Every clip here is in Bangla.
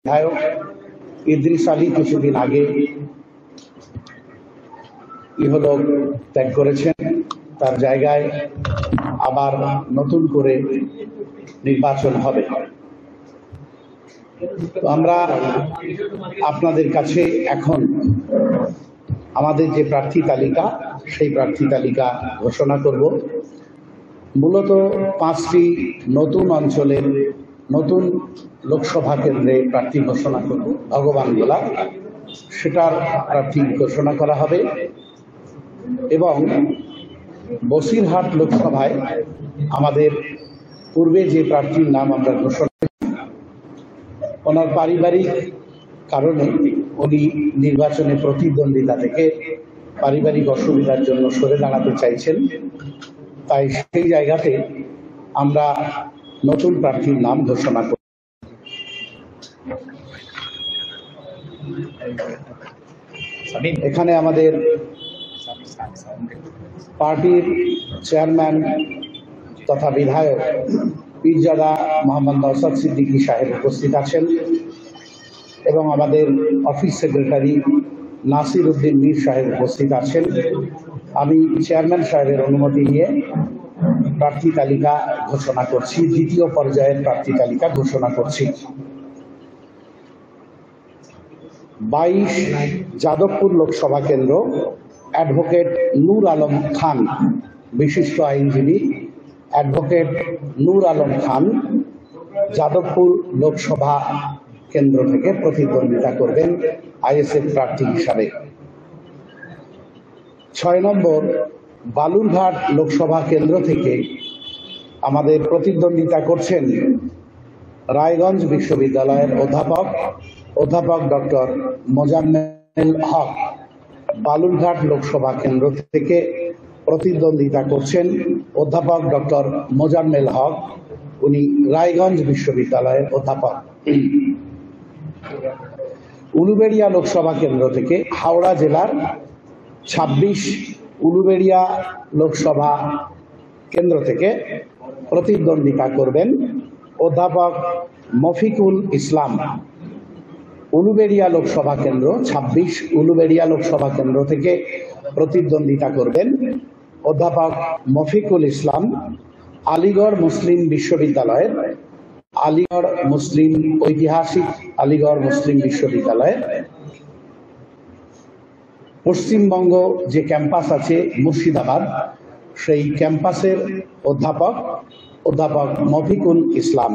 বিধায়ক ইদ্রিস আলী কিছুদিন আগে ইহলোক ত্যাগ করেছেন। তার জায়গায় আবার নতুন করে নির্বাচন হবে। আমরা আপনাদের কাছে এখন আমাদের যে প্রার্থী তালিকা, সেই প্রার্থী তালিকা ঘোষণা করব। মূলত 5টি নতুন অঞ্চলের নতুন লোকসভা কেন্দ্রে প্রার্থী ঘোষণা করব। ভগবানগোলা সেটার প্রার্থী ঘোষণা করা হবে এবং বসিরহাট লোকসভায় আমাদের পূর্বে যে প্রার্থীর নাম আমরা ঘোষণা করেছি, ওনার পারিবারিক কারণে উনি নির্বাচনে প্রতিদ্বন্দ্বিতা থেকে পারিবারিক অসুবিধার জন্য সরে দাঁড়াতে চাইছেন। তাই সেই জায়গাতে আমরা নতুন প্রার্থীর নাম ঘোষণা করি। এখানে আমাদের পার্টির চেয়ারম্যান তথা বিধায়ক পীরজাদা মোহাম্মদ নওশাদ সিদ্দিকী সাহেব উপস্থিত আছেন এবং আমাদের অফিস সেক্রেটারি নাসির উদ্দিন মীর সাহেব উপস্থিত আছেন। আমি চেয়ারম্যান সাহেবের অনুমতি নিয়ে প্রার্থী তালিকা ঘোষণা করছি। দ্বিতীয় পর্যায়ের প্রার্থী তালিকা ঘোষণা করছি। 22 যাদবপুর লোকসভা কেন্দ্র, অ্যাডভোকেট নূর আলম খান, বিশিষ্ট আইনজীবী অ্যাডভোকেট নূর আলম খান যাদবপুর লোকসভা কেন্দ্র থেকে প্রতিদ্বন্দ্বিতা করবেন আইএসএফ প্রার্থী হিসাবে। 6 নম্বর বালুরঘাট লোকসভা কেন্দ্র থেকে আমাদের প্রতিদ্বন্দ্বিতা করছেন রায়গঞ্জ বিশ্ববিদ্যালয়ের অধ্যাপক ডক্টর মোজাম্মেল হক। বালুরঘাট লোকসভা কেন্দ্র থেকে প্রতিদ্বন্দ্বিতা করছেন অধ্যাপক ডক্টর মোজাম্মেল হক, উনি রায়গঞ্জ বিশ্ববিদ্যালয়ের অধ্যাপক। উলুবেড়িয়া লোকসভা কেন্দ্র থেকে হাওড়া জেলার 26 উলুবেড়িয়া লোকসভা কেন্দ্র থেকে প্রতিদ্বন্দ্বিতা করবেন অধ্যাপক মফিকুল ইসলাম। উলুবেড়িয়া লোকসভা কেন্দ্র 26 উলুবেড়িয়া লোকসভা কেন্দ্র থেকে প্রতিদ্বন্দ্বিতা করবেন অধ্যাপক মফিকুল ইসলাম। আলিগড় মুসলিম বিশ্ববিদ্যালয়ের ঐতিহাসিক আলিগড় মুসলিম বিশ্ববিদ্যালয়ের পশ্চিমবঙ্গ যে ক্যাম্পাস আছে মুর্শিদাবাদ, সেই ক্যাম্পাসের অধ্যাপক মফিকুল ইসলাম।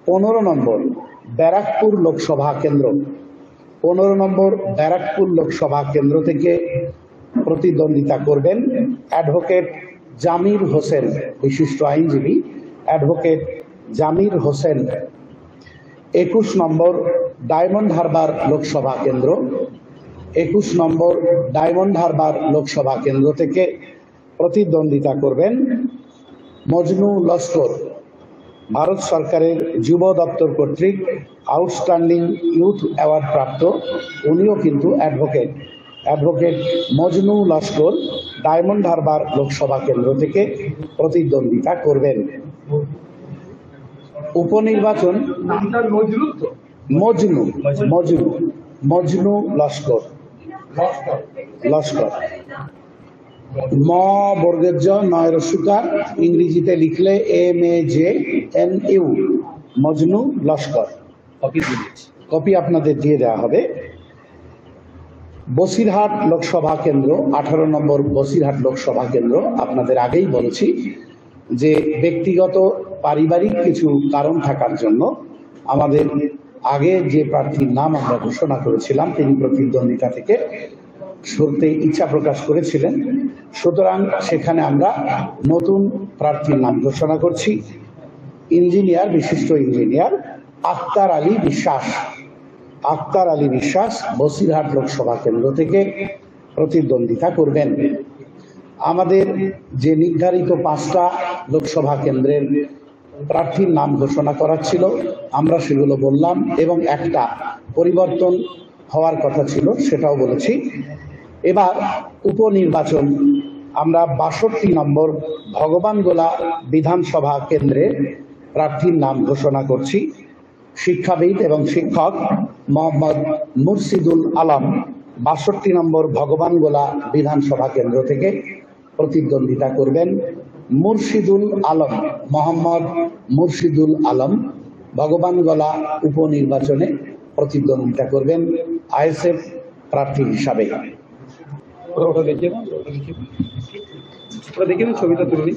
15 নম্বর ব্যারাকপুর লোকসভা কেন্দ্র, 15 নম্বর ব্যারাকপুর লোকসভা কেন্দ্র থেকে প্রতিদ্বন্দ্বিতা করবেন অ্যাডভোকেট জামির হোসেন, বিশিষ্ট আইনজীবী অ্যাডভোকেট জামির হোসেন। 21 নম্বর ডায়মন্ড হারবার লোকসভা কেন্দ্র, 21 নম্বর ডায়মন্ড হারবার লোকসভা কেন্দ্র থেকে প্রতিদ্বন্দ্বিতা করবেন মজনু লস্কর, ভারত সরকারের যুব দপ্তর কর্তৃক আউটস্ট্যান্ডিং ইউথ অ্যাওয়ার্ড প্রাপ্ত, উনিও কিন্তু অ্যাডভোকেট মজনু লস্কর ডায়মন্ড হারবার লোকসভা কেন্দ্র থেকে প্রতিদ্বন্দ্বিতা করবেন। উপনির্বাচন মজনু লস্কর ম বর্গের জ নয় রসুকার, ইংরেজিতে লিখলে MAJNU, মজনু লস্কর। কপি আপনাদের দিয়ে দেওয়া হবে। বসিরহাট লোকসভা কেন্দ্র 18 নম্বর বসিরহাট লোকসভা কেন্দ্র, আপনাদের আগেই বলেছি যে ব্যক্তিগত পারিবারিক কিছু কারণ থাকার জন্য আমাদের আগে যে প্রার্থীর নাম আমরা ঘোষণা করেছিলাম তিনি প্রতিদ্বন্দ্বিতা থেকে সরতে ইচ্ছা প্রকাশ করেছিলেন। সুতরাং সেখানে আমরা নতুন প্রার্থীর নাম ঘোষণা করছি। বিশিষ্ট ইঞ্জিনিয়ার আক্তার আলী বিশ্বাস বসিরহাট লোকসভা কেন্দ্র থেকে প্রতিদ্বন্দ্বিতা করবেন। আমাদের যে নির্ধারিত 5টা লোকসভা কেন্দ্রের প্রার্থীর নাম ঘোষণা করা ছিল আমরা সেগুলো বললাম এবং একটা পরিবর্তন হওয়ার কথা ছিল সেটাও বলেছি। এবার উপনির্বাচন আমরা 62 নম্বর ভগবানগোলা বিধানসভা কেন্দ্রে প্রার্থীর নাম ঘোষণা করছি। শিক্ষাবিদ এবং শিক্ষক মোহাম্মদ মুর্শিদুল আলম ৬২ নম্বর ভগবানগোলা বিধানসভা কেন্দ্র থেকে প্রতিদ্বন্দ্বিতা করবেন। মুর্শিদুল আলম, মোহাম্মদ মুর্শিদুল আলম ভগবানগোলা উপনির্বাচনে প্রতিদ্বন্দ্বিতা করবেন আইএসএফ প্রার্থী হিসাবে। ওটা দেখে ছবিটা তুলে